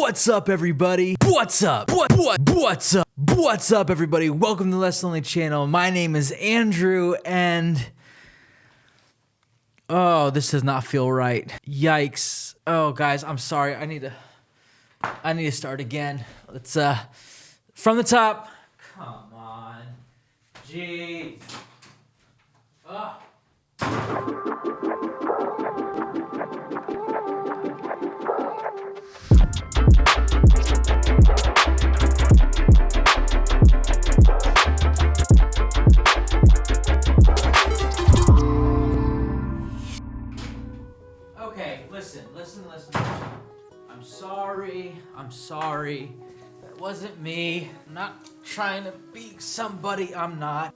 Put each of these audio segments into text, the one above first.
What's up, everybody? What's up? What's up? What's up, everybody? Welcome to the Less Lonely channel. My name is Andrew, and oh, this does not feel right. Yikes! Oh, guys, I'm sorry. I need to start again. Let's from the top. Come on, jeez. Oh. Okay, listen. I'm sorry. That wasn't me. I'm not trying to be somebody I'm not.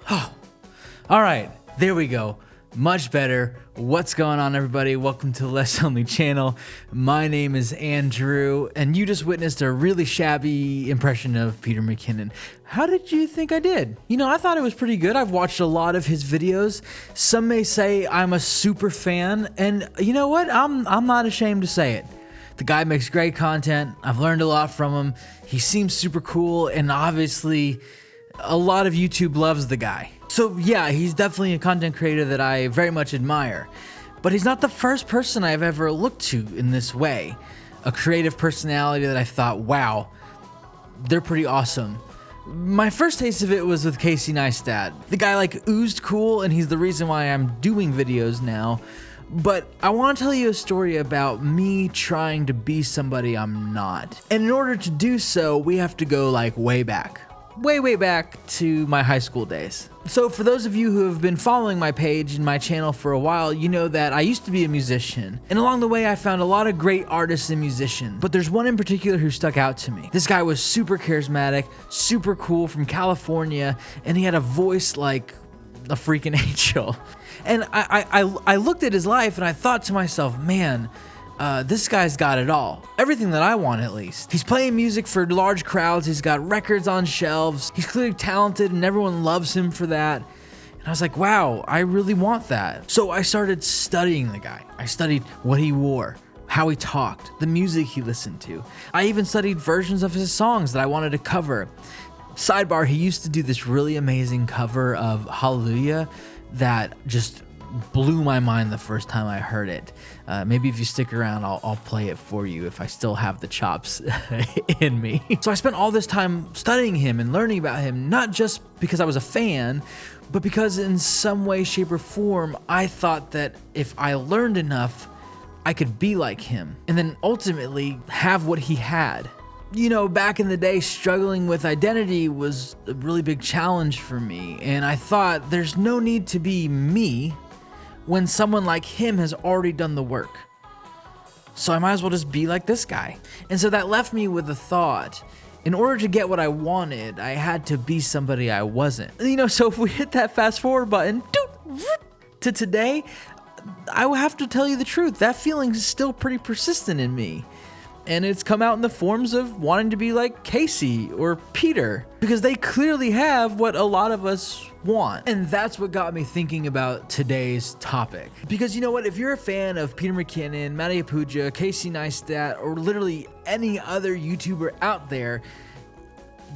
All right, there we go. Much better. What's going on, everybody? Welcome to the Less Lonely channel. My name is Andrew, and you just witnessed a really shabby impression of Peter McKinnon. How did you think I did? You know, I thought it was pretty good. I've watched a lot of his videos. Some may say I'm a super fan, and you know what? I'm not ashamed to say it. The guy makes great content. I've learned a lot from him. He seems super cool, and obviously a lot of YouTube loves the guy. So yeah, he's definitely a content creator that I very much admire. But he's not the first person I've ever looked to in this way. A creative personality that I thought, wow, they're pretty awesome. My first taste of it was with Casey Neistat. The guy like oozed cool, and he's the reason why I'm doing videos now. But I want to tell you a story about me trying to be somebody I'm not. And in order to do so, we have to go like way back to my high school days. So for those of you who have been following my page and my channel for a while, you know that I used to be a musician. And along the way, I found a lot of great artists and musicians. But there's one in particular who stuck out to me. This guy was super charismatic, super cool, from California, and he had a voice like a freaking angel. And I looked at his life and I thought to myself, man, this guy's got it all. Everything that I want, at least. He's playing music for large crowds. He's got records on shelves. He's clearly talented and everyone loves him for that. And I was like, wow, I really want that. So I started studying the guy. I studied what he wore, how he talked, the music he listened to. I even studied versions of his songs that I wanted to cover. Sidebar, he used to do this really amazing cover of Hallelujah that just blew my mind the first time I heard it. Maybe if you stick around, I'll play it for you if I still have the chops in me. So I spent all this time studying him and learning about him, not just because I was a fan, but because in some way, shape, or form, I thought that if I learned enough, I could be like him and then ultimately have what he had. You know, back in the day, struggling with identity was a really big challenge for me, and I thought there's no need to be me when someone like him has already done the work. So I might as well just be like this guy. And so that left me with a thought. In order to get what I wanted, I had to be somebody I wasn't. You know, so if we hit that fast forward button to today, I will have to tell you the truth. That feeling is still pretty persistent in me. And it's come out in the forms of wanting to be like Casey or Peter, because they clearly have what a lot of us want. And that's what got me thinking about today's topic. Because you know what? If you're a fan of Peter McKinnon, Matty Apuja, Casey Neistat, or literally any other YouTuber out there,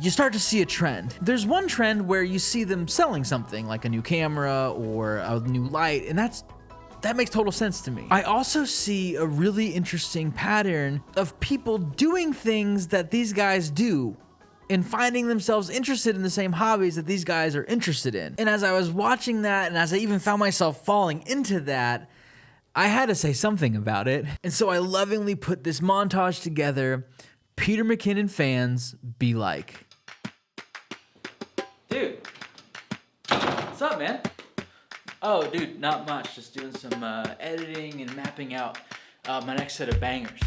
you start to see a trend. There's one trend where you see them selling something like a new camera or a new light, and that makes total sense to me. I also see a really interesting pattern of people doing things that these guys do and finding themselves interested in the same hobbies that these guys are interested in. And as I was watching that, and as I even found myself falling into that, I had to say something about it. And so I lovingly put this montage together. Peter McKinnon Fans be like. Dude, what's up, man? Oh, dude, not much. Just doing some editing and mapping out my next set of bangers.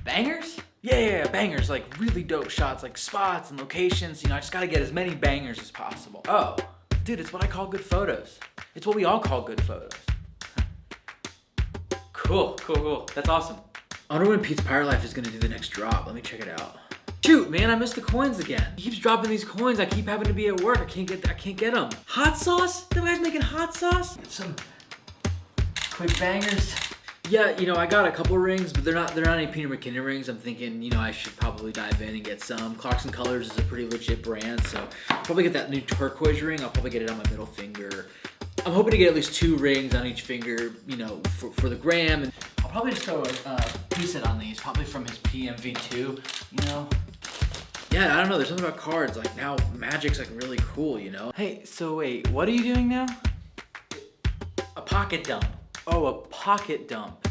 Bangers? Yeah, bangers. Like really dope shots, like spots and locations. You know, I just gotta get as many bangers as possible. Oh, dude, it's what I call good photos. It's what we all call good photos. Cool. That's awesome. I wonder when Pete's Pirate Life is gonna do the next drop. Let me check it out. Shoot, man, I missed the coins again. He keeps dropping these coins. I keep having to be at work. I can't get them. Hot sauce? That guy's making hot sauce? Get some quick bangers. Yeah, you know, I got a couple rings, but they're not any Peter McKinnon rings. I'm thinking, you know, I should probably dive in and get some. Clarkson Colors is a pretty legit brand, so I'll probably get that new turquoise ring. I'll probably get it on my middle finger. I'm hoping to get at least 2 rings on each finger, you know, for the gram. And I'll probably just throw a preset on these, probably from his PMV2, you know. Yeah, I don't know, there's something about cards, like now Magic's like really cool, you know? Hey, so wait, what are you doing now? A pocket dump. Oh, a pocket dump.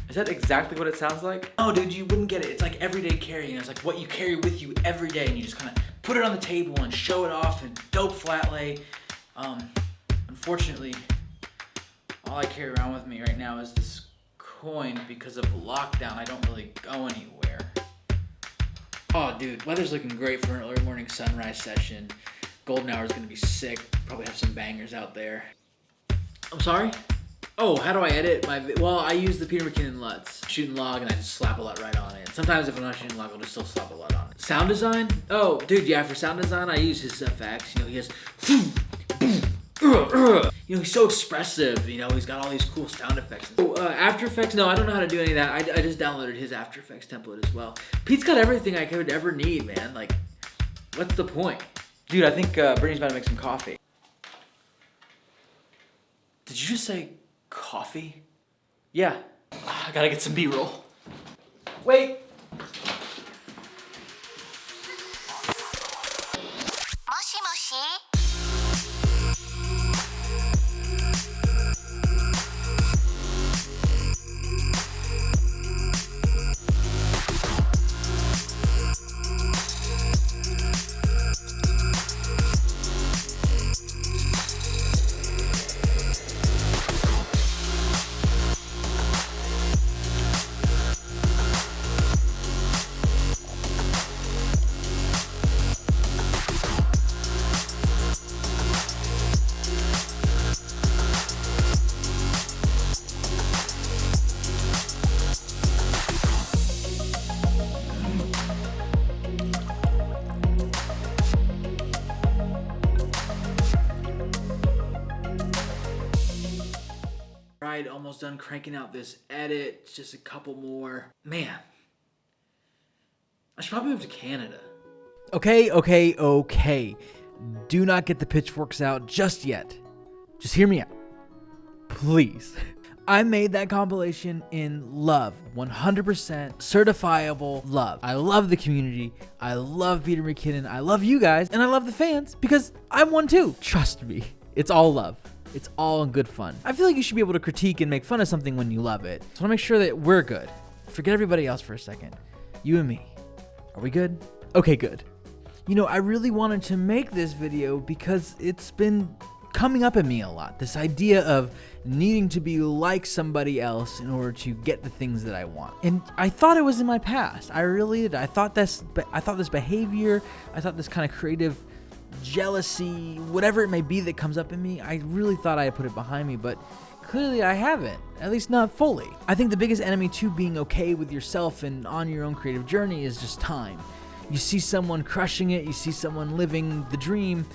Is that exactly what it sounds like? Oh, dude, you wouldn't get it. It's like everyday carry, you know? It's like what you carry with you every day, and you just kind of put it on the table and show it off and dope flat lay. Unfortunately, all I carry around with me right now is this coin. Because of lockdown, I don't really go anywhere. Oh, dude, weather's looking great for an early morning sunrise session. Golden hour is gonna be sick. Probably have some bangers out there. I'm sorry? Oh, how do I edit my well, I use the Peter McKinnon LUTs. Shoot and log, and I just slap a LUT right on it. Sometimes if I'm not shooting log, I'll just still slap a LUT on it. Sound design? Oh, dude, yeah, for sound design, I use his effects. You know, he has you know, he's so expressive, you know, he's got all these cool sound effects. Oh, After Effects, no, I don't know how to do any of that. I just downloaded his After Effects template as well. Pete's got everything I could ever need, man. Like, what's the point? Dude, I think Brittany's about to make some coffee. Did you just say coffee? Yeah. I gotta get some B-roll. Wait. Right, almost done cranking out this edit. Just a couple more. Man, I should probably move to Canada. Okay. Do not get the pitchforks out just yet. Just hear me out. Please. I made that compilation in love. 100% certifiable love. I love the community. I love Peter McKinnon. I love you guys. And I love the fans because I'm one too. Trust me. It's all love. It's all in good fun. I feel like you should be able to critique and make fun of something when you love it. So I want to make sure that we're good. Forget everybody else for a second. You and me. Are we good? Okay, good. You know, I really wanted to make this video because it's been coming up at me a lot. This idea of needing to be like somebody else in order to get the things that I want. And I thought it was in my past. I really did. I thought this behavior, I thought this kind of creative jealousy, whatever it may be that comes up in me, I really thought I had put it behind me, but clearly I haven't, at least not fully. I think the biggest enemy to being okay with yourself and on your own creative journey is just time. You see someone crushing it, you see someone living the dream,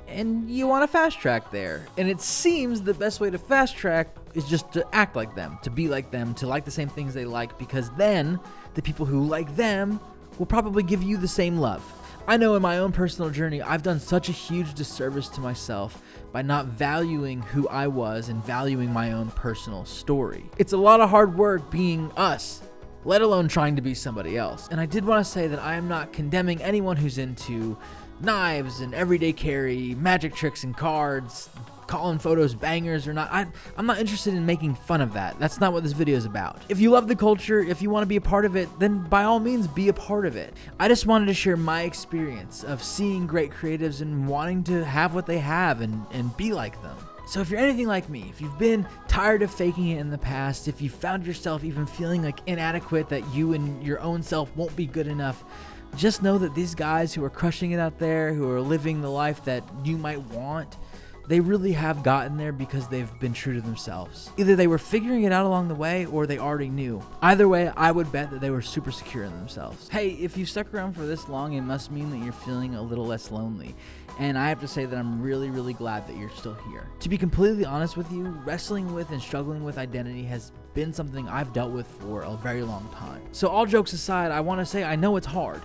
and you want to fast track there. And it seems the best way to fast track is just to act like them, to be like them, to like the same things they like, because then the people who like them will probably give you the same love. I know in my own personal journey, I've done such a huge disservice to myself by not valuing who I was and valuing my own personal story. It's a lot of hard work being us, let alone trying to be somebody else. And I did want to say that I am not condemning anyone who's into knives and everyday carry, magic tricks and cards, calling photos bangers or not. I'm not interested in making fun of that. That's not what this video is about. If you love the culture, if you want to be a part of it, then by all means be a part of it. I just wanted to share my experience of seeing great creatives and wanting to have what they have and be like them. So if you're anything like me, if you've been tired of faking it in the past, if you found yourself even feeling like inadequate, that you and your own self won't be good enough, just know that these guys who are crushing it out there, who are living the life that you might want, they really have gotten there because they've been true to themselves. Either they were figuring it out along the way or they already knew. Either way, I would bet that they were super secure in themselves. Hey, if you stuck around for this long, it must mean that you're feeling a little less lonely. And I have to say that I'm really, really glad that you're still here. To be completely honest with you, wrestling with and struggling with identity has been something I've dealt with for a very long time. So all jokes aside, I want to say I know it's hard.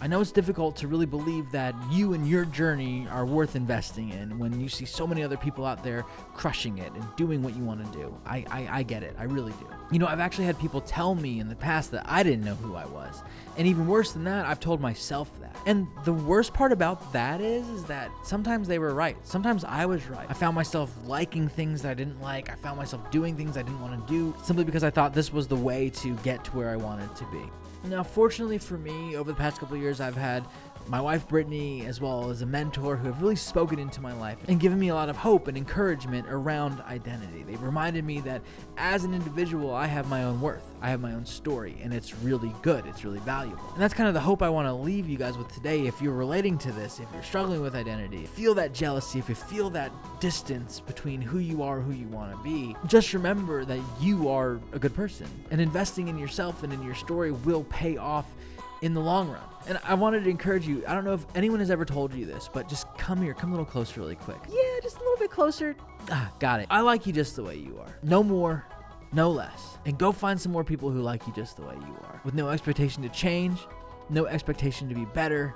I know it's difficult to really believe that you and your journey are worth investing in when you see so many other people out there crushing it and doing what you want to do. I get it. I really do. You know, I've actually had people tell me in the past that I didn't know who I was. And even worse than that, I've told myself that. And the worst part about that is that sometimes they were right. Sometimes I was right. I found myself liking things that I didn't like. I found myself doing things I didn't want to do simply because I thought this was the way to get to where I wanted to be. Now, fortunately for me, over the past couple of years, I've had my wife, Brittany, as well as a mentor who have really spoken into my life and given me a lot of hope and encouragement around identity. They've reminded me that as an individual, I have my own worth. I have my own story, and it's really good. It's really valuable. And that's kind of the hope I want to leave you guys with today. If you're relating to this, if you're struggling with identity, feel that jealousy, if you feel that distance between who you are and who you want to be, just remember that you are a good person. And investing in yourself and in your story will pay off in the long run. And I wanted to encourage you, I don't know if anyone has ever told you this, but just come here, come a little closer really quick. Yeah, just a little bit closer. Got it. I like you just the way you are. No more, no less. And go find some more people who like you just the way you are. With no expectation to change, no expectation to be better,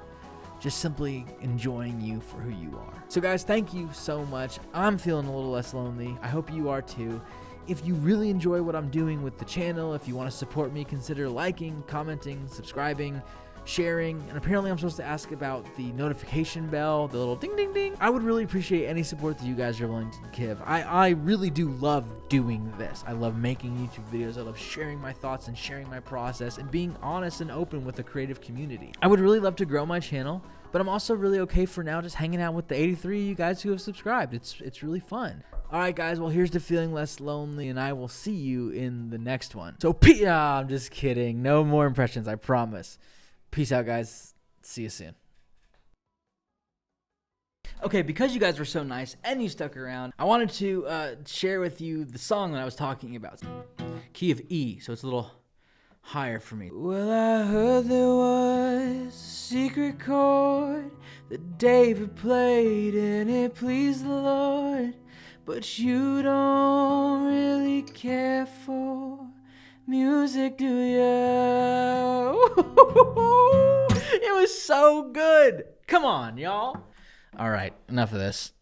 just simply enjoying you for who you are. So guys, thank you so much. I'm feeling a little less lonely. I hope you are too. If you really enjoy what I'm doing with the channel, if you want to support me, consider liking, commenting, subscribing, sharing, and apparently I'm supposed to ask about the notification bell, the little ding ding ding. I would really appreciate any support that you guys are willing to give. I really do love doing this. I love making YouTube videos. I love sharing my thoughts and sharing my process and being honest and open with the creative community. I would really love to grow my channel, but I'm also really okay for now just hanging out with the 83 of you guys who have subscribed. It's really fun. All right, guys, well, here's to feeling less lonely, and I will see you in the next one. So, I'm just kidding. No more impressions, I promise. Peace out, guys. See you soon. Okay, because you guys were so nice and you stuck around, I wanted to share with you the song that I was talking about. Key of E, so it's a little higher for me. Well, I heard there was a secret chord that David played and it pleased the Lord. But you don't really care for music, do you? It was so good. Come on, y'all. All right, enough of this.